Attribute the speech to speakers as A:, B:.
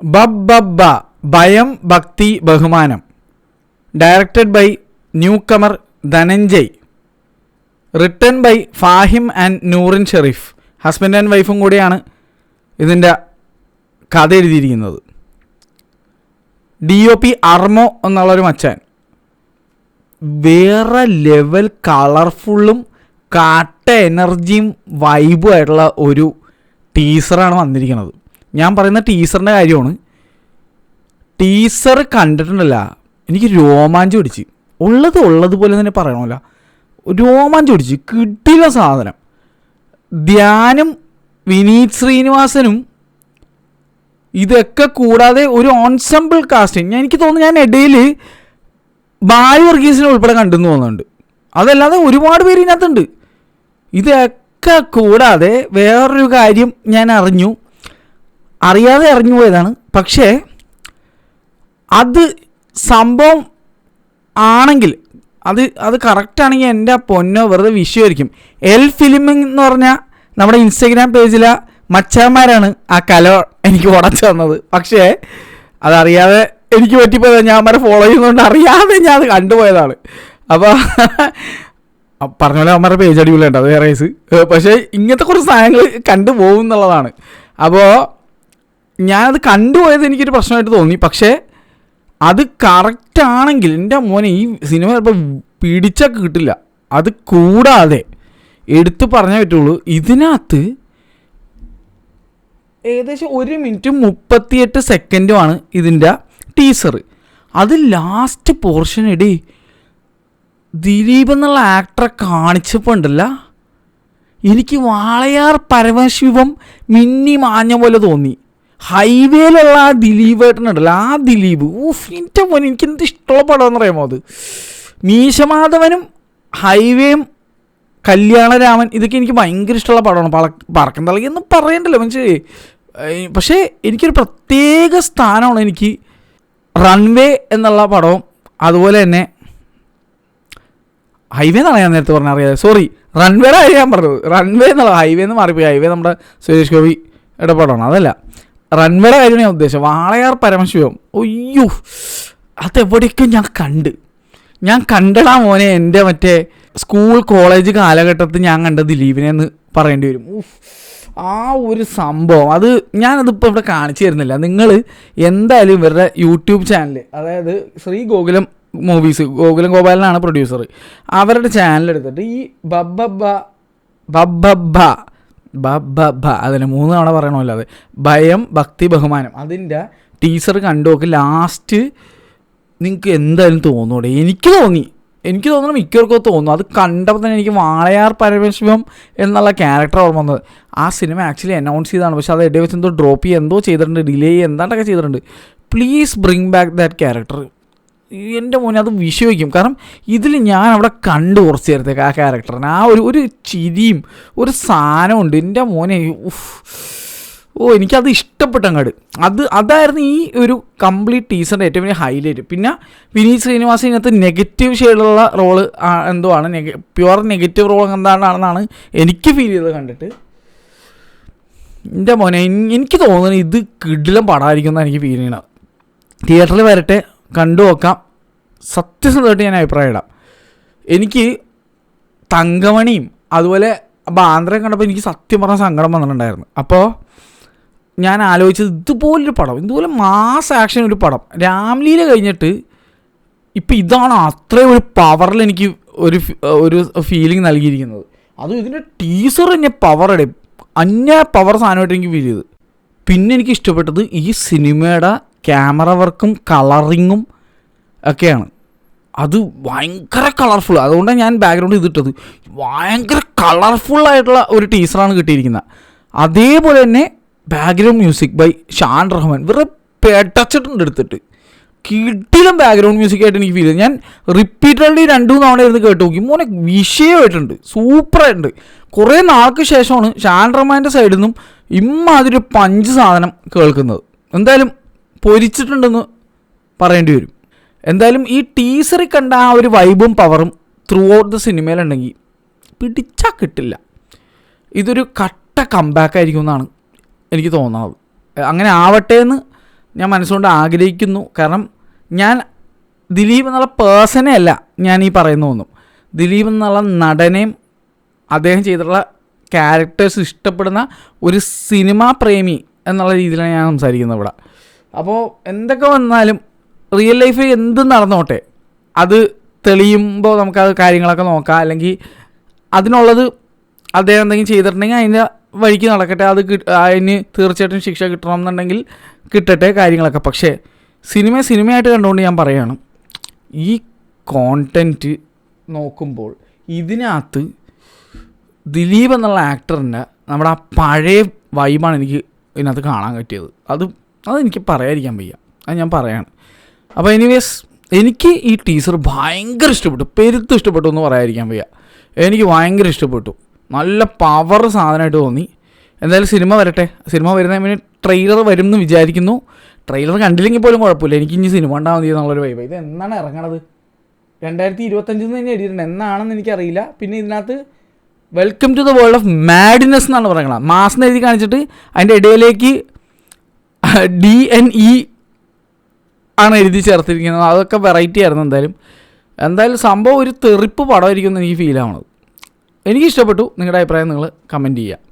A: ബബ്ബബ്ബ ഭയം ഭക്തി ബഹുമാനം. Directed by newcomer Dhananjay. Written by Faheem and Noorin Shareef. Husband and വൈഫും കൂടിയാണ് ഇതിൻ്റെ കഥ എഴുതിയിരിക്കുന്നത്. DOP അർമോ എന്നുള്ളൊരു മച്ചാൻ. വേറെ ലെവൽ കളർഫുള്ളും കാട്ട എനർജിയും വൈബും ആയിട്ടുള്ള ഒരു ടീസറാണ് വന്നിരിക്കുന്നത്. ഞാൻ പറയുന്ന ടീസറിൻ്റെ കാര്യമാണ്. ടീസർ കണ്ടിട്ടുണ്ടല്ല, എനിക്ക് രോമാഞ്ചം പിടിച്ച്. ഉള്ളതുപോലെ തന്നെ പറയണമല്ല, രോമാഞ്ചം പിടിച്ച്. കിട്ടില്ല സാധനം. ധ്യാനും വിനീത് ശ്രീനിവാസനും ഇതൊക്കെ കൂടാതെ ഒരു ഓൺസംബിൾ കാസ്റ്റിംഗ്. എനിക്ക് തോന്നുന്നു ഞാൻ ഇടയിൽ ബാലു വർഗീസിനെ ഉൾപ്പെടെ കണ്ടെന്ന് തോന്നുന്നുണ്ട്. അതല്ലാതെ ഒരുപാട് പേര് ഇതിനകത്തുണ്ട്. ഇതൊക്കെ കൂടാതെ വേറൊരു കാര്യം ഞാൻ അറിയാതെ അറിഞ്ഞു പോയതാണ്. പക്ഷേ അത് സംഭവം ആണെങ്കിൽ അത് കറക്റ്റാണെങ്കിൽ എൻ്റെ പൊന്നോ വെറുതെ വിഷയമായിരിക്കും. ഫിലിമിംഗ് എന്ന് പറഞ്ഞാൽ നമ്മുടെ ഇൻസ്റ്റഗ്രാം പേജിലെ മച്ചാന്മാരാണ് ആ കല എനിക്ക് ഉടച്ചു തന്നത്. പക്ഷേ അതറിയാതെ എനിക്ക് പറ്റിപ്പോയത്. ഞാൻ അവന്മാരെ ഫോളോ ചെയ്യുന്നതുകൊണ്ട് അറിയാതെ ഞാൻ അത് കണ്ടുപോയതാണ്. അപ്പോൾ പറഞ്ഞ പോലെ അവന്മാരുടെ പേജ് അടിപൊളിയുണ്ട്, അത് വേറെ കേസ്. പക്ഷേ ഇങ്ങനത്തെ കുറച്ച് സാധനങ്ങൾ കണ്ടുപോകും എന്നുള്ളതാണ്. അപ്പോൾ ഞാനത് കണ്ടുപോയത് എനിക്കൊരു പ്രശ്നമായിട്ട് തോന്നി. പക്ഷേ അത് കറക്റ്റാണെങ്കിൽ എൻ്റെ മോനെ ഈ സിനിമ ചിലപ്പോൾ പിടിച്ചൊക്കെ കിട്ടില്ല. അത് കൂടാതെ എടുത്തു പറഞ്ഞേ പറ്റുള്ളൂ, ഇതിനകത്ത് ഏകദേശം 1 മിനിറ്റും 38 സെക്കൻഡുമാണ് ഇതിൻ്റെ ടീസർ. അത് ലാസ്റ്റ് പോർഷൻ ഇടി ദിലീപ് എന്നുള്ള ആക്ടറെ കാണിച്ചപ്പോൾ ഉണ്ടല്ല, എനിക്ക് വാളയാർ പരമശിവം മിന്നി മാഞ്ഞ പോലെ തോന്നി. ഹൈവേയിലുള്ള ആ ദിലീപേട്ടനുണ്ടല്ലോ, ആ ദിലീപ് എൻ്റെ മോനെ എനിക്കെന്ത് ഇഷ്ടമുള്ള പടമെന്ന് അറിയാമോ അത്. മീശമാധവനും ഹൈവേയും കല്യാണരാമൻ ഇതൊക്കെ എനിക്ക് ഭയങ്കര ഇഷ്ടമുള്ള പടമാണ്. പറക്കം തളകി ഒന്നും പറയണ്ടല്ലോ മനുഷ്യ. പക്ഷേ എനിക്കൊരു പ്രത്യേക സ്ഥാനമാണ് എനിക്ക് റൺവേ എന്നുള്ള പടവും. അതുപോലെ തന്നെ ഹൈവേ എന്നാണ് ഞാൻ നേരത്തെ പറഞ്ഞാൽ അറിയാതെ, സോറി റൺവേയുടെ കാര്യം ഞാൻ പറഞ്ഞത്. റൺവേ എന്നുള്ള ഹൈവേ എന്ന് മാറിപ്പോയി. ഹൈവേ നമ്മുടെ സുരേഷ് ഗോപിയുടെ പടമാണ്, അതല്ല റൺവേയുടെ കാര്യമാണ് ഞാൻ ഉദ്ദേശിച്ചത്. വാളയാർ പരമശിവം, ഒയ്യോ അതെവിടെയൊക്കെ ഞാൻ കണ്ടടാ മോനെ. എൻ്റെ മറ്റേ സ്കൂൾ കോളേജ് കാലഘട്ടത്തിൽ ഞാൻ കണ്ട ദിലീപിനെ എന്ന് പറയേണ്ടി വരും. ആ ഒരു സംഭവം അത് ഞാനതിപ്പോൾ ഇവിടെ കാണിച്ചു തരുന്നില്ല. നിങ്ങൾ എന്തായാലും ഇവരുടെ യൂട്യൂബ് ചാനൽ, അതായത് ശ്രീ ഗോകുലം മൂവീസ്, ഗോകുലം ഗോപാലനാണ് പ്രൊഡ്യൂസർ, അവരുടെ ചാനലെടുത്തിട്ട് ഈ ബബ്ബബ്ബ അതിന് 3 തവണ പറയണമല്ലോ, അത് ഭയം ഭക്തി ബഹുമാനം, അതിൻ്റെ ടീസർ കണ്ടു നോക്ക്. ലാസ്റ്റ് നിങ്ങൾക്ക് എന്തായാലും തോന്നൂടെ? എനിക്ക് തോന്നുന്നു മിക്കവർക്കും തോന്നുന്നു. അത് കണ്ടപ്പോൾ തന്നെ എനിക്ക് വാളയാർ പരമശിവം എന്നുള്ള ക്യാരക്ടർ ഓർമ്മ വന്നത്. ആ സിനിമ ആക്ച്വലി അനൗൺസ് ചെയ്തതാണ്, പക്ഷേ അത് ഇടയിൽ വെച്ച് എന്തോ ഡ്രോപ്പ് ചെയ്യുക എന്തോ ചെയ്തിട്ടുണ്ട്, ഡിലേ എന്താണ്ടൊക്കെ ചെയ്തിട്ടുണ്ട്. Please bring back that character. എൻ്റെ മോനെ അത് വിഷമിക്കും. കാരണം ഇതിൽ ഞാൻ അവിടെ കണ്ടു കുറച്ച് നേരത്തേക്ക് ആ ക്യാരക്ടറിന് ആ ഒരു ചിരിയും ഒരു സാധനമുണ്ട്. എൻ്റെ മോനെ എനിക്കത് ഇഷ്ടപ്പെട്ട അങ്ങോട്ട്. അതായിരുന്നു ഈ ഒരു കംപ്ലീറ്റ് ടീസറിൻ്റെ ഏറ്റവും വലിയ ഹൈലൈറ്റ്. പിന്നെ വിനീത് ശ്രീനിവാസൻ ഇതിനകത്ത് നെഗറ്റീവ് ഷെയ്ഡുള്ള റോള് എന്തോ ആണ്, പ്യുവർ നെഗറ്റീവ് റോൾ എന്താണെന്നാണ് എനിക്ക് ഫീൽ ചെയ്തത് കണ്ടിട്ട്. എൻ്റെ മോനെ എനിക്ക് തോന്നുന്നു ഇത് കിടിലം പടമായിരിക്കും എന്നാണ് എനിക്ക് ഫീൽ ചെയ്യണത്. തിയേറ്ററിൽ വരട്ടെ, കണ്ടു നോക്കാം. സത്യസന്ധമായിട്ട് ഞാൻ അഭിപ്രായം ഇടാം. എനിക്ക് തങ്കമണിയും അതുപോലെ ബാന്ദ്രയും കണ്ടപ്പോൾ എനിക്ക് സത്യം പറഞ്ഞ സങ്കടം വന്നിട്ടുണ്ടായിരുന്നു. അപ്പോൾ ഞാൻ ആലോചിച്ചത് ഇതുപോലൊരു പടം, ഇതുപോലെ മാസ് ആക്ഷൻ ഒരു പടം രാംലീല കഴിഞ്ഞിട്ട് ഇപ്പം ഇതാണ് അത്രയും ഒരു പവറിൽ എനിക്ക് ഒരു ഫീലിംഗ് നൽകിയിരിക്കുന്നത്. അതും ഇതിൻ്റെ ടീസർ തന്നെ പവറുടെ പവർ സാധനമായിട്ട് എനിക്ക് ഫീൽ ചെയ്ത്. പിന്നെ എനിക്ക് ഇഷ്ടപ്പെട്ടത് ഈ സിനിമയുടെ ക്യാമറ വർക്കും കളറിങ്ങും ഒക്കെയാണ്. അത് ഭയങ്കര കളർഫുൾ. അതുകൊണ്ടാണ് ഞാൻ ബാക്ക്ഗ്രൗണ്ട് ഇതിട്ടത്. ഭയങ്കര കളർഫുള്ളായിട്ടുള്ള ഒരു ടീസറാണ് കിട്ടിയിരിക്കുന്നത്. അതേപോലെ തന്നെ background music by Shaan Rahman വെറുതെ പെട്ടച്ചിട്ടുണ്ട് എടുത്തിട്ട്. കിടിലം ബാക്ക്ഗ്രൗണ്ട് മ്യൂസിക്കായിട്ട് എനിക്ക് ഫീൽ ചെയ്തു. ഞാൻ റിപ്പീറ്റഡ്ലി 2-3 തവണ ഇരുന്ന് കേട്ട് നോക്കി. മോനെ വിഷയമായിട്ടുണ്ട്, സൂപ്പറായിട്ടുണ്ട്. കുറേ നാൾക്ക് ശേഷമാണ് ഷാൻ റഹ്മാൻ്റെ സൈഡിൽ നിന്നും ഇമ്മാതിരി പഞ്ച് സാധനം കേൾക്കുന്നത്. എന്തായാലും പൊരിച്ചിട്ടുണ്ടെന്ന് പറയേണ്ടി വരും. എന്തായാലും ഈ ടീസറിൽ കണ്ട ആ ഒരു വൈബും പവറും ത്രൂ ഔട്ട് ദ സിനിമയിലുണ്ടെങ്കിൽ പിടിച്ചാൽ കിട്ടില്ല. ഇതൊരു കട്ട കംബാക്ക് ആയിരിക്കും എന്നാണ് എനിക്ക് തോന്നുന്നത്. അങ്ങനെ ആവട്ടെ എന്ന് ഞാൻ മനസ്സുകൊണ്ട് ആഗ്രഹിക്കുന്നു. കാരണം ഞാൻ ദിലീപ് എന്നുള്ള പേഴ്സണെ അല്ല ഞാൻ ഈ പറയുന്ന ഒന്നും, ദിലീപ് എന്നുള്ള നടനെയും അദ്ദേഹം ചെയ്തിട്ടുള്ള ക്യാരക്ടേഴ്സ് ഇഷ്ടപ്പെടുന്ന ഒരു സിനിമാ പ്രേമി എന്നുള്ള രീതിയിലാണ് ഞാൻ സംസാരിക്കുന്നത് ഇവിടെ. അപ്പോൾ എന്തൊക്കെ വന്നാലും റിയൽ ലൈഫിൽ എന്തും നടന്നോട്ടെ, അത് തെളിയുമ്പോൾ നമുക്കത് കാര്യങ്ങളൊക്കെ നോക്കാം. അല്ലെങ്കിൽ അതിനുള്ളത് അദ്ദേഹം എന്തെങ്കിലും ചെയ്തിട്ടുണ്ടെങ്കിൽ അതിൻ്റെ വഴിക്ക് നടക്കട്ടെ, അത് അതിന് തീർച്ചയായിട്ടും ശിക്ഷ കിട്ടണം എന്നുണ്ടെങ്കിൽ കിട്ടട്ടെ കാര്യങ്ങളൊക്കെ. പക്ഷേ സിനിമയായിട്ട് കണ്ടുകൊണ്ട് ഞാൻ പറയുകയാണ്, ഈ കോണ്ടൻറ്റ് നോക്കുമ്പോൾ ഇതിനകത്ത് ദിലീപ് എന്നുള്ള ആക്ടറിൻ്റെ നമ്മുടെ ആ പഴയ വൈബാണ് എനിക്ക് ഇതിനകത്ത് കാണാൻ പറ്റിയത്. അതെനിക്ക് പറയാതിരിക്കാൻ വയ്യ, അത് ഞാൻ പറയാണ്. അപ്പോൾ എനിവേസ്, എനിക്ക് ഈ ടീസർ ഭയങ്കര ഇഷ്ടപ്പെട്ടു, പെരുത്തും ഇഷ്ടപ്പെട്ടു എന്ന് പറയാതിരിക്കാൻ വയ്യ. എനിക്ക് ഭയങ്കര ഇഷ്ടപ്പെട്ടു, നല്ല പവർ സാധനമായിട്ട് തോന്നി. എന്തായാലും സിനിമ വരട്ടെ, സിനിമ വരുന്നതിന് ട്രെയിലർ വരും എന്ന് വിചാരിക്കുന്നു. ട്രെയിലർ കണ്ടില്ലെങ്കിൽ പോലും കുഴപ്പമില്ല, എനിക്ക് ഇനി സിനിമ ഉണ്ടാകാൻ മതി എന്നുള്ളൊരു വൈബ്. ഇത് എന്നാണ് ഇറങ്ങണത്? 2025 തന്നെ എഴുതിയിട്ടുണ്ട്, എന്നാണെന്ന് എനിക്കറിയില്ല. പിന്നെ ഇതിനകത്ത് welcome to the world of madness എന്നാണ് പറയുന്നത്. മാസം എഴുതി കാണിച്ചിട്ട് അതിൻ്റെ ഇടയിലേക്ക് DNE ആണ് എഴുതി ചേർത്തിരിക്കുന്നത്. അതൊക്കെ വെറൈറ്റി ആയിരുന്നു. എന്തായാലും സംഭവം ഒരു തെറിപ്പ് പടമായിരിക്കും എന്ന് എനിക്ക് ഫീൽ ആവണത്. എനിക്കിഷ്ടപ്പെട്ടു. നിങ്ങളുടെ അഭിപ്രായം നിങ്ങൾ കമൻറ്റ് ചെയ്യുക.